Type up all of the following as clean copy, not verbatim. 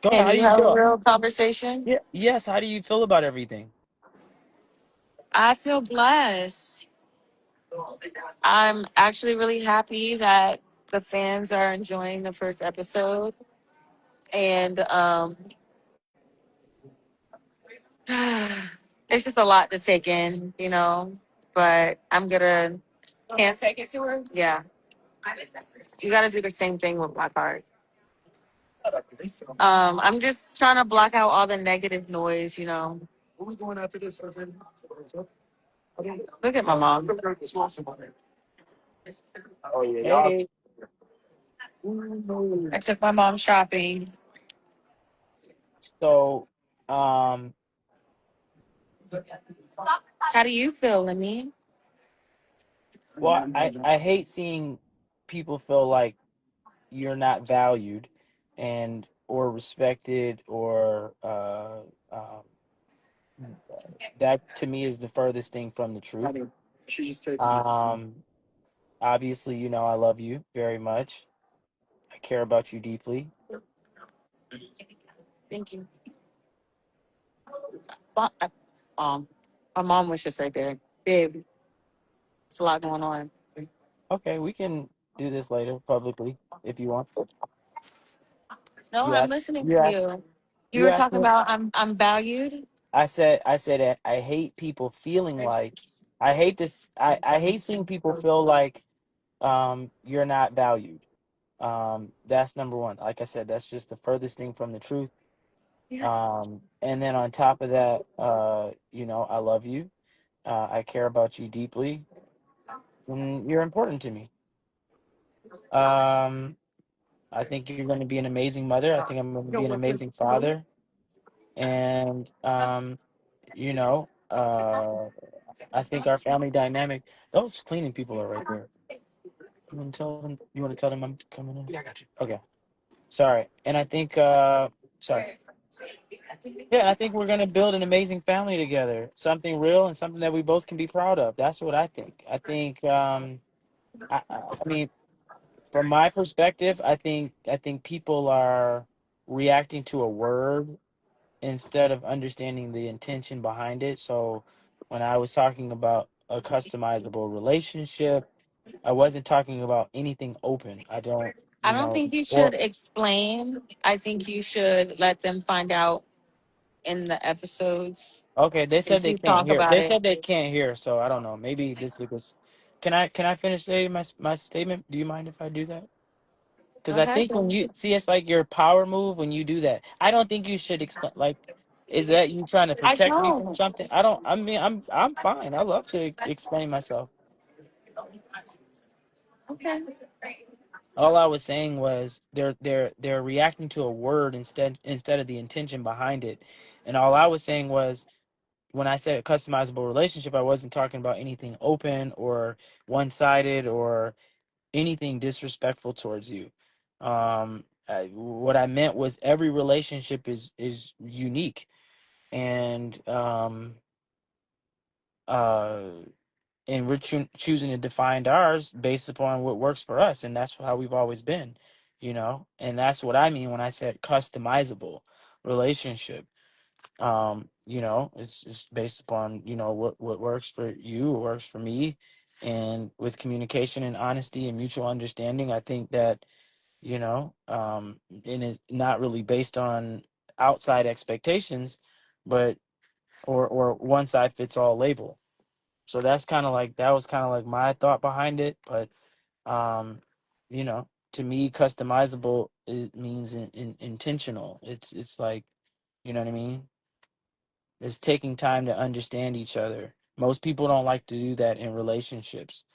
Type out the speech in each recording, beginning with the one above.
Go ahead. Can How do you you have a feel? real conversation? Yeah. Yes. How do you feel about everything? I feel blessed. I'm actually really happy that the fans are enjoying the first episode. And it's just a lot to take in, you know. But I'm gonna can't take it to her. Yeah, you got to do the same thing with my card. I'm just trying to block out all the negative noise, you know. Look at my mom. Oh yeah, y'all. Hey, I took my mom shopping. So, um, How do you feel, Lemmy? well, I hate seeing people feel like you're not valued and or respected or that to me is the furthest thing from the truth. Um, obviously, I love you very much. I care about you deeply. Thank you. Mo- uh, my mom was just right there. Babe, it's a lot going on. Okay, we can do this later publicly if you want. No, You I'm ask. listening You to ask. you. You You were asked talking me. about I'm valued. I said that I hate people feeling like I hate this. I hate seeing people feel like you're not valued. That's number one. Like I said, that's just the furthest thing from the truth. And then on top of that, I love you. I care about you deeply, and you're important to me. Um, I think you're going to be an amazing mother. I think I'm going to be an amazing father, and you know, uh, I think our family dynamic. Those cleaning people are right there. You want to tell them? You want to tell them I'm coming in? Yeah, I got you. Okay. Sorry. And I think, sorry. Yeah, I think we're going to build an amazing family together. Something real and something that we both can be proud of. That's what I think. I think, I mean, from my perspective, I think people are reacting to a word instead of understanding the intention behind it. So when I was talking about a customizable relationship, I wasn't talking about anything open. I don't, I don't think you should or explain. I think you should let them find out in the episodes okay, they said as they you can't talk hear. about They it. said they can't hear, so I don't know. Maybe this is. Can I finish saying my statement? Do you mind if I do that? Because I Okay. think when you see, it's like your power move when you do that. I don't think you should explain. Like, is that you trying to I protect me from don't. something? I don't. I mean, I'm fine. I love to explain myself. Okay. All I was saying was they're reacting to a word instead of the intention behind it, and all I was saying was when I said a customizable relationship, I wasn't talking about anything open or one sided or anything disrespectful towards you. What I meant was every relationship is unique, and uh, and we're choosing to define ours based upon what works for us, and that's how we've always been, and that's what I mean when I said customizable relationship. It's based upon what works for you, what works for me, and with communication and honesty and mutual understanding, I think that and is not really based on outside expectations, but or one size fits all label. So that was kind of like my thought behind it. But um, to me, customizable it means intentional. It's like, you know what I mean. It's taking time to understand each other. Most people don't like to do that in relationships.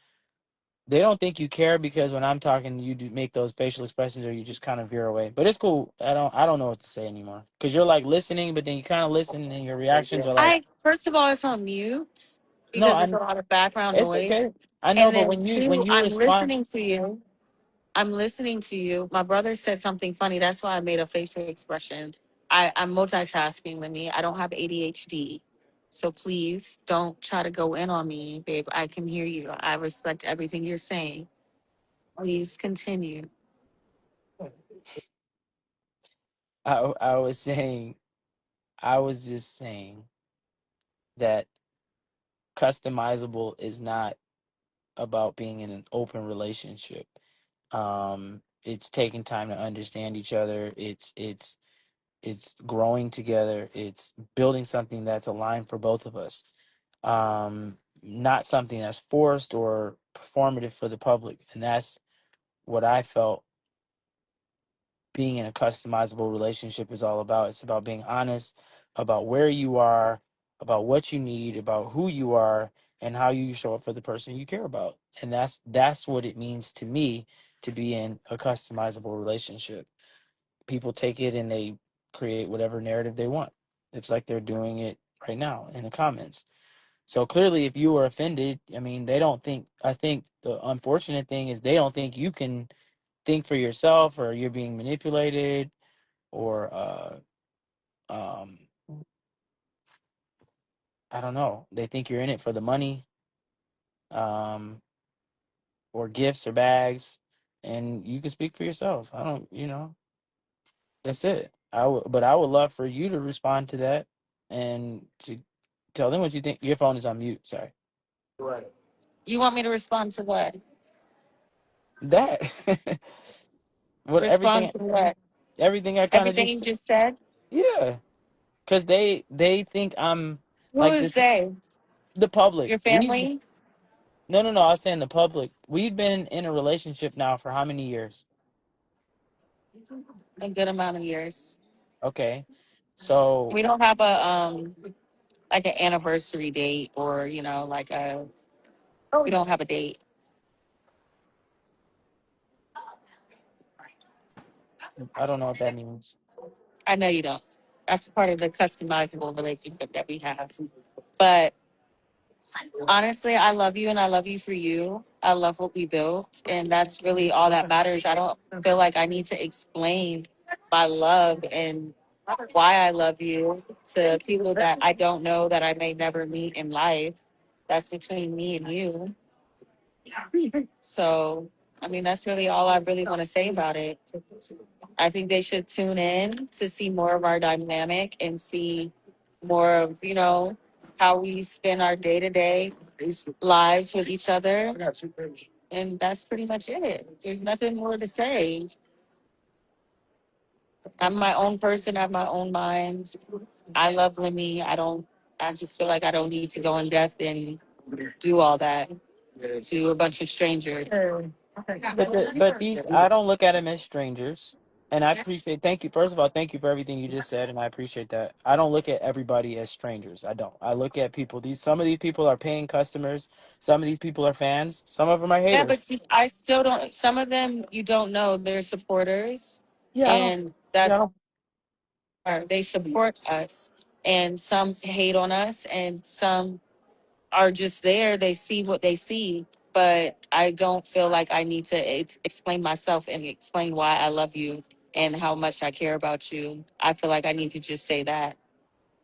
They don't think you care because when I'm talking, you do make those facial expressions or you just kind of veer away. But it's cool. I don't know what to say anymore because you're like listening, but then you kind of listen and your reactions are like, I first of all, it's on mute no, because there's a lot of background it's noise. okay. I know, And but then when two, you I'm respond, listening to you. I'm listening to you. My brother said something funny. That's why I made a facial expression. I'm multitasking with me. I don't have ADHD. So please don't try to go in on me, babe. I can hear you. I respect everything you're saying. Please continue. I was saying, I was just saying that customizable is not about being in an open relationship. It's taking time to understand each other. It's growing together. It's building something that's aligned for both of us. Not something that's forced or performative for the public. And that's what I felt being in a customizable relationship is all about. It's about being honest about where you are, about what you need, about who you are, and how you show up for the person you care about. And that's what it means to me to be in a customizable relationship. People take it and they create whatever narrative they want. It's like they're doing it right now in the comments. So clearly, if you were offended, I mean, they don't think, I think the unfortunate thing is they don't think you can think for yourself, or you're being manipulated, or um I don't know. They think you're in it for the money, um, or gifts or bags, and you can speak for yourself. I don't, that's it. But I would love for you to respond to that and to tell them what you think. Your phone is on mute. Sorry. You want me to respond to what? That what Respond to what? everything I kind of Everything you just, just said? yeah, because they think I'm Who like is this. they? The public. Your We family? No, I was saying the public. We've been in a relationship now for how many years? A good amount of years. Okay. So We don't have a like an anniversary date or like a we don't have a date. I don't know what that means. I know you don't. That's part of the customizable relationship that we have. But honestly, I love you and I love you for you. I love what we built, and that's really all that matters. I don't feel like I need to explain my love and why I love you to people that I don't know, that I may never meet in life. That's between me and you. So, I mean, that's really all I really want to say about it. I think they should tune in to see more of our dynamic and see more of, how we spend our day to day lives with each other. And that's pretty much it. There's nothing more to say. I'm my own person, I have my own mind. I love Lemmy. I just feel like I don't need to go in depth and do all that to a bunch of strangers. But these, I don't look at them as strangers. And I appreciate, thank you. First of all, thank you for everything you just said, and I appreciate that. I don't look at everybody as strangers. I don't. I look at people. Some of these people are paying customers. Some of these people are fans. Some of them are Yeah, haters. but see, I still don't. Some of them you don't know. They're supporters, Yeah, I don't. and Yeah, I that's don't. they support us. And some hate on us, and some are just there. They see what they see, but I don't feel like I need to explain myself and explain why I love you and how much I care about you. I feel like I need to just say that.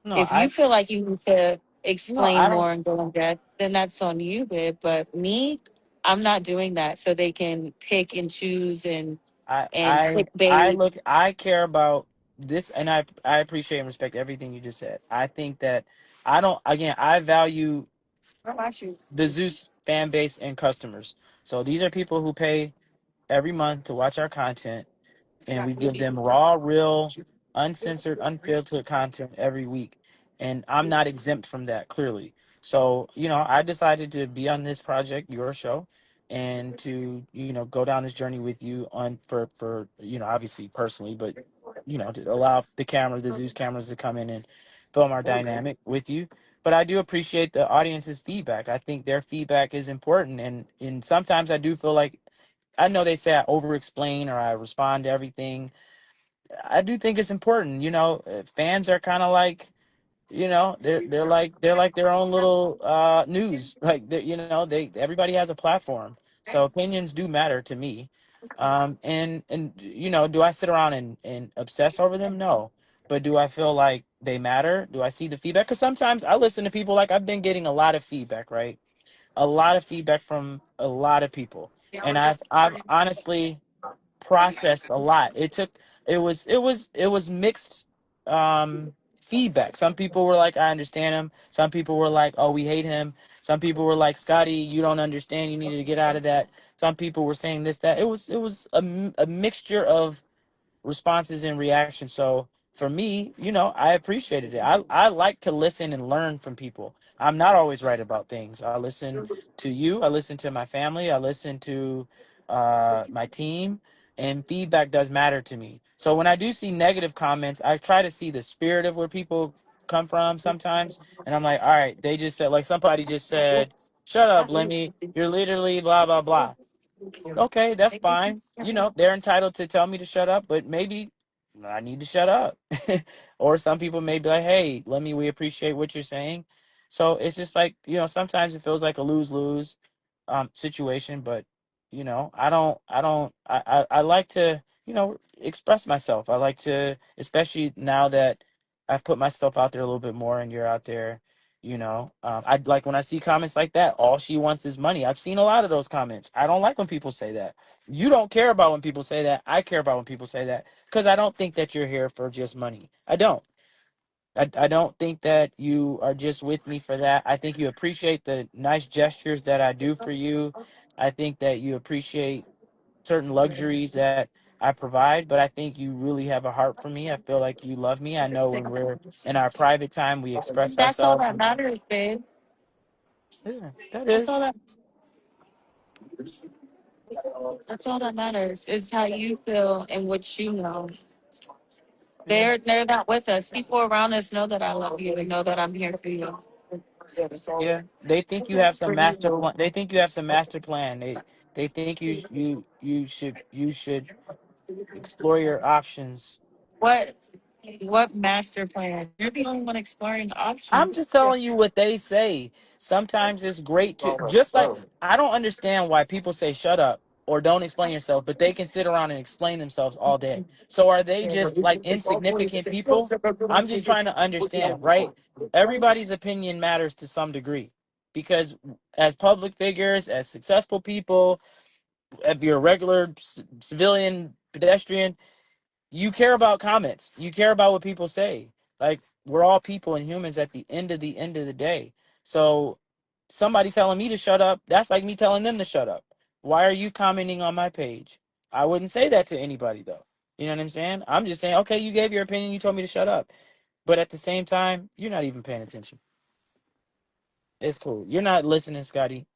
No, If you feel like you need to no, explain I don't. more and go in depth, then that's on you, babe. But me, I'm not doing that. So they can pick and choose and I clickbait. look. I care about this, and I appreciate and respect everything you just said. I think that I don't. Again, I value Where are my shoes? the Zeus fan base and customers. So these are people who pay every month to watch our content, and we give them raw, real, uncensored, unfiltered content every week. And I'm not exempt from that, clearly. So, I decided to be on this project, your show, and to, go down this journey with you on for obviously personally, but to allow the Zeus cameras to come in and film our dynamic with you. But I do appreciate the audience's feedback. I think their feedback is important, and sometimes I do feel like, I know they say I over explain or I respond to everything. I do think it's important. Fans are kind of like, they're like their own little news. Like, they everybody has a platform, so opinions do matter to me. And do I sit around and obsess over them? No. But do I feel like they matter? Do I see the feedback? Because sometimes I listen to people, like I've been getting a lot of feedback, right? A lot of feedback from a lot of people, and I've honestly processed a lot. It took. it was mixed feedback. Some people were like, I understand him. Some people were like, oh, we hate him. Some people were like, Scotty, you don't understand, you needed to get out of that. Some people were saying this, that. It was a mixture of responses and reactions. So for me, I appreciated it. I like to listen and learn from people. I'm not always right about things. I listen to you. I listen to my family. I listen to my team, and feedback does matter to me. So when I do see negative comments, I try to see the spirit of where people come from sometimes, and I'm like, all right, they just said, like, somebody just said, "Shut up, Lemmy. You're literally blah blah blah." Okay, that's fine. They're entitled to tell me to shut up, but maybe I need to shut up. Or some people may be like, hey, we appreciate what you're saying. So it's just like, sometimes it feels like a lose-lose situation, but I like to, express myself. I like to, especially now that I've put myself out there a little bit more and you're out there, I like when I see comments like that, all she wants is money. I've seen a lot of those comments. I don't like when people say that. You don't care about when people say that. I care about when people say that, because I don't think that you're here for just money. I don't. I don't think that you are just with me for that. I think you appreciate the nice gestures that I do for you. I think that you appreciate certain luxuries that I provide, but I think you really have a heart for me. I feel like you love me. I know when we're in our private time, we express That's all ourselves. that matters, babe. Yeah, that That's all is. that. That's all that matters. Is how you feel and what you know. Yeah. They're not with us. People around us know that I love you and know that I'm here for you. Yeah, they think you have some master plan. They think you have some master plan. They think you should explore your options. What what master plan? You're the only one exploring I'm just options. telling you what they say. Sometimes it's great to, just like, I don't understand why people say shut up or don't explain yourself, but they can sit around and explain themselves all day. So are they just like insignificant people? I'm just trying to understand, right? Everybody's opinion matters to some degree, because as public figures, as successful people, if you're a regular civilian pedestrian, you care about comments. You care about what people say. Like, we're all people and humans at the end of the day. So somebody telling me to shut up, that's like me telling them to shut up. Why are you commenting on my page? I wouldn't say that to anybody though. You know what I'm saying? I'm just saying, okay, you gave your opinion, you told me to shut up. But at the same time, you're not even paying attention. It's cool. You're not listening, Scotty.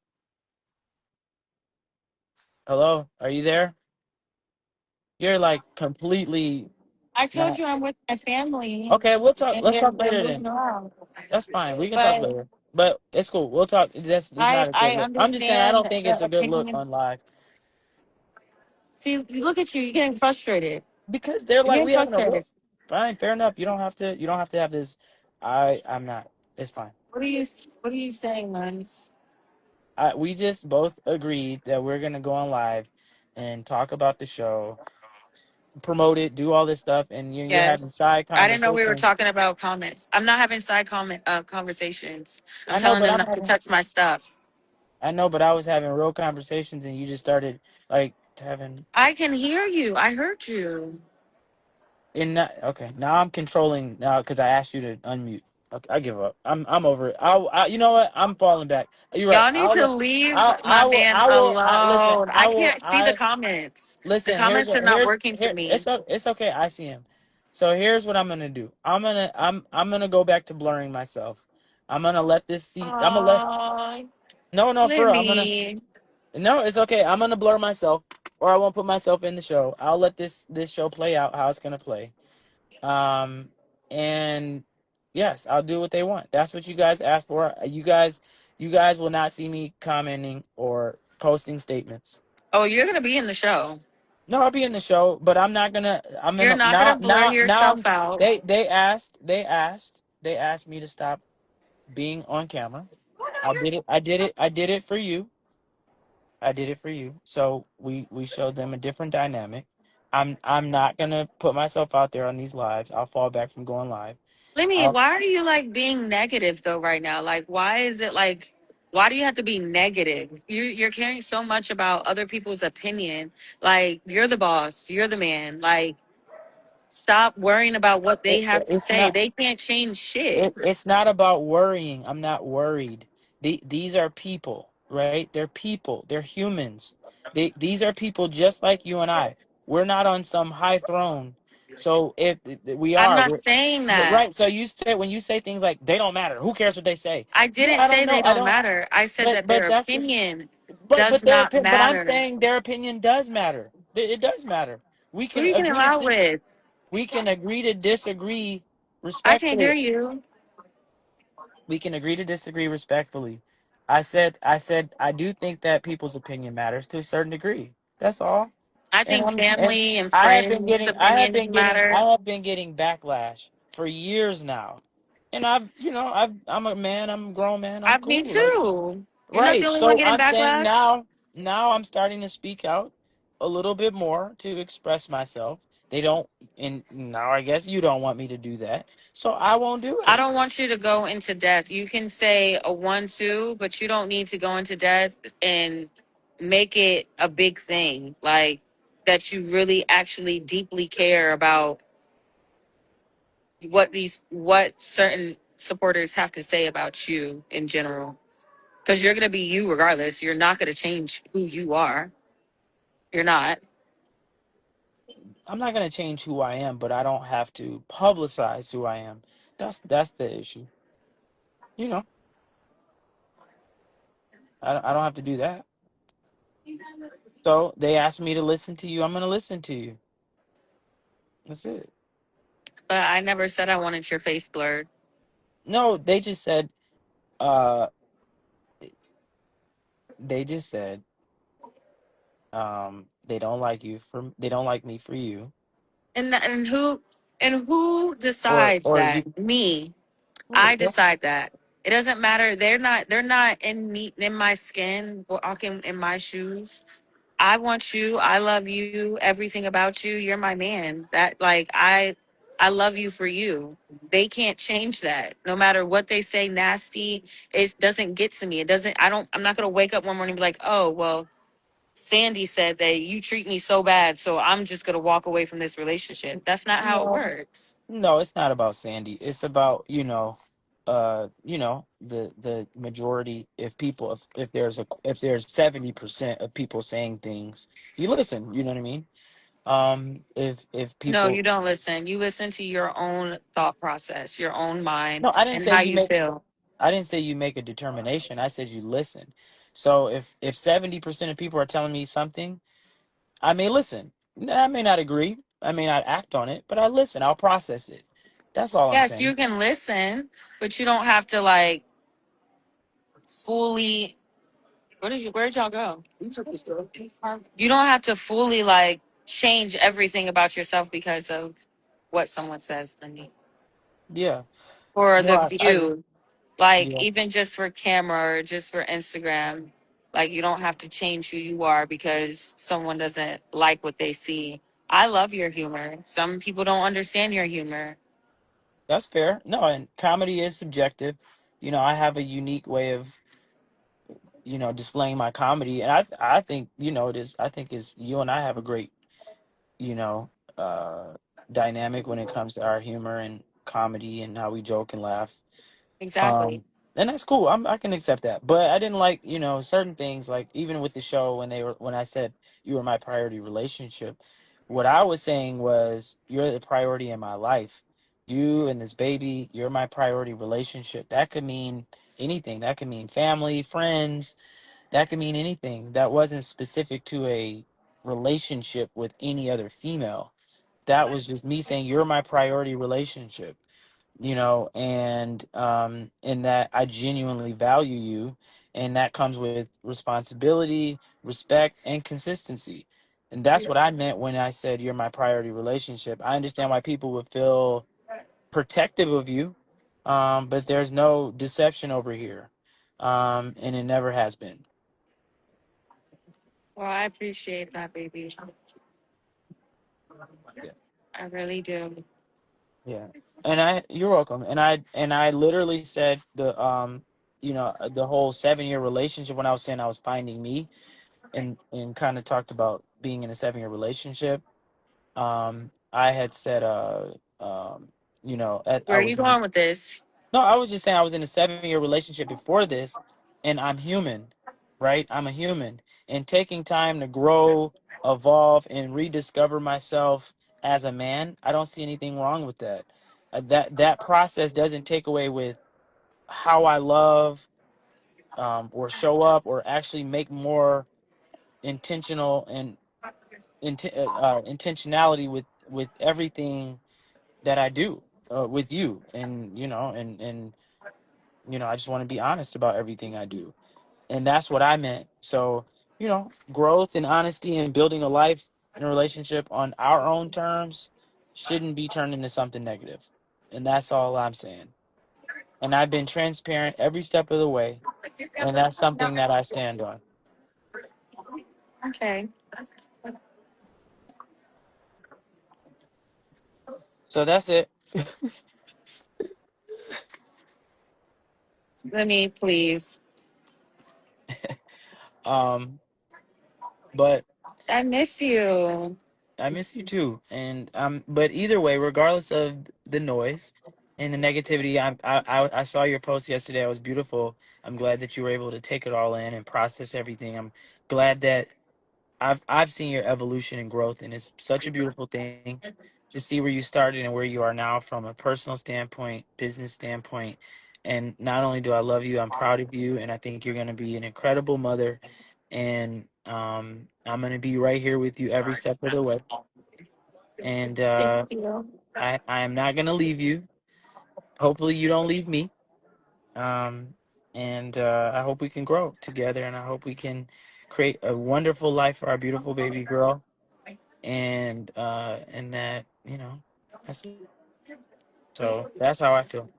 Hello? Are you there? You're like completely I told not. you I'm with my family Okay, we'll talk. and Let's talk they're later then. moving around. That's fine. We can talk But later. But it's cool. We'll talk. That's not a good I look. I'm just saying I understand don't think it's the a good look opinion. on live, See, look at you, you're getting frustrated. because they're You're like, getting we having a real. frustrated. Fine, fair enough. You don't have to have this. I'm not. It's fine. What are you saying, Lance? We just both agreed that we're gonna go on live and talk about the show, promote it, do all this stuff, and you're having Yes. side I didn't know we were conversations. talking about comments. I'm not having side comment conversations. I'm I know, telling but them I'm not to having. touch my stuff. I know, but I was having real conversations, and you just started like having. I can hear you. I heard you. Okay, now I'm controlling now because I asked you to unmute. Okay, I give up. I'm over it. You know what? I'm falling back. You're right. Y'all need to leave my man Listen. alone. I can't see the comments. The Listen. comments are not working for Here. me. It's okay. I see him. So here's what I'm gonna do. I'm gonna go back to blurring myself. I'm gonna let this see. I'm gonna let. Oh, No, no, for real. I'm gonna. Lemmy. No, it's okay. I'm gonna blur myself, or I won't put myself in the show. I'll let this show play out how it's gonna play. Um, and yes, I'll do what they want. That's what you guys asked for. You guys will not see me commenting or posting statements. Oh, you're gonna be in the show. No, I'll be in the show, but I'm not gonna. I'm You're gonna not now. gonna blur Now. yourself out. They asked me to stop being on camera. I did it. I did it. I did it for you. I did it for you. So we showed them a different dynamic. I'm not gonna put myself out there on these lives. I'll fall back from going live. Lemmy, I'll why are you like being negative though right now? Like, why is it like? Why do you have to be negative? You're caring so much about other people's opinion. Like, you're the boss. You're the man. Like, Stop worrying about what they have to It's say. not. They can't change shit. It's not about worrying. I'm not worried. These are people, right? They're people. They're humans. These are people just like you and I. We're not on some high throne. So if we I'm are, not saying that. right. So you say, when you say things like they don't matter, who cares what they say? I Well, didn't I don't say know. they I don't don't. matter. I said that But their that's opinion but does not but I'm matter. saying their opinion does matter. It does matter. We Who are can you getting agree to loud with? we can agree to disagree I can't hear respectfully. you. We can agree to disagree respectfully. I do think that people's opinion matters to a certain degree. That's all. I And think and family and friends' opinions I matter. have been getting backlash for years now. And I'm a man, I'm a grown man, I'm Me cool. Like, too. You're not the right. only one So getting I'm saying backlash. now I'm starting to speak out a little bit more to express myself. They don't, and now I guess you don't want me to do that. So I won't do I it. don't want you to go into depth. You can say a 1-2, but you don't need to go into depth and make it a big thing. Like that you really actually deeply care about what certain supporters have to say about you in general. Because you're gonna be you regardless. You're not gonna change who you are. You're not. I'm not gonna change who I am, but I don't have to publicize who I am. That's the issue. You know, I don't have to do that. So they asked me to listen to you. I'm gonna listen to you. That's it. But I never said I wanted your face blurred. No, they just said. Uh, they just said. They don't like me for you, And who decides or that? you. Me. Right. I decide that. It doesn't matter. They're not in my skin, walking in my shoes. I want you. I love you. Everything about you. You're my man. That like I love you for you. They can't change that. No matter what they say nasty, it doesn't get to me. It doesn't I'm not gonna wake up one morning and be like, oh well, Sandy said that you treat me so bad, so I'm just gonna walk away from this relationship. That's not how it No, works. no, it's not about Sandy. It's about the majority. If people, if there's 70% of people saying things, you listen. You know what I mean? If No, people, you don't listen. You listen to your own thought process, your own mind, no, I didn't and say how you you make. feel. I didn't say you make a determination. I said you listen. So if 70% of people are telling me something, I may listen. I may not agree. I may not act on it, but I listen. I'll process it. That's all I'm Yes, saying. you can listen, but you don't have to like fully. Where'd y'all go? You don't have to fully like change everything about yourself because of what someone says to me Yeah. or No, the I agree. view. Like Yeah. even just for camera or just for Instagram, like you don't have to change who you are because someone doesn't like what they see. I love your humor. Some people don't understand your humor. That's fair. No, and comedy is subjective. I have a unique way of, displaying my comedy, and I think, it is. I think is you and I have a great, you know, uh, dynamic when it comes to our humor and comedy and how we joke and laugh. Exactly. Um, and that's cool. I can accept that. But I didn't like, certain things, like even with the show when I said you were my priority relationship, what I was saying was you're the priority in my life. You and this baby, you're my priority relationship. That could mean anything. That could mean family, friends. That could mean anything. That wasn't specific to a relationship with any other female. That was just me saying you're my priority relationship, and in that I genuinely value you, and that comes with responsibility, respect, and consistency. And that's what I meant when I said you're my priority relationship. I understand why people would feel protective of you, but there's no deception over here, and it never has been. Well, I appreciate that, baby. Yeah. I really do. Yeah. And you're welcome. And I literally said the whole 7 year relationship when I was saying I was finding me, and kind of talked about being in a 7 year relationship. I had said, Where are you going with this? no, I was just saying I was in a 7-year relationship before this, and I'm human, right? I'm a human, and taking time to grow, evolve, and rediscover myself as a man, I don't see anything wrong with that. That process doesn't take away with how I love, or show up, or actually make more intentional and intentionality with everything that I do, with you, and I just want to be honest about everything I do. And that's what I meant. So, growth and honesty and building a life and a relationship on our own terms shouldn't be turned into something negative. And that's all I'm saying. And I've been transparent every step of the way. And that's something that I stand on. Okay. So that's it. Let me please. Um, but I miss you. I miss you too. And but either way, regardless of the noise and the negativity, I saw your post yesterday. It was beautiful. I'm glad that you were able to take it all in and process everything. I'm glad that I've seen your evolution and growth, and it's such a beautiful thing to see where you started and where you are now from a personal standpoint, business standpoint. And not only do I love you, I'm proud of you, and I think you're going to be an incredible mother. And I'm going to be right here with you every step of the way. And Thank you. I am not going to leave you. Hopefully, you don't leave me. Um, and I hope we can grow together, and I hope we can create a wonderful life for our beautiful baby girl. And that that's it. So that's how I feel.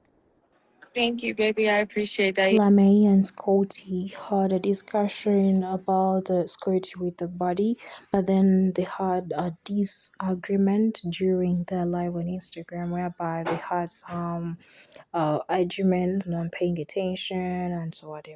Thank you, baby. I appreciate that. Lemmy and Scotty had a discussion about the scrutiny with the body, but then they had a disagreement during their live on Instagram whereby they had some argument, not paying attention, and so whatever.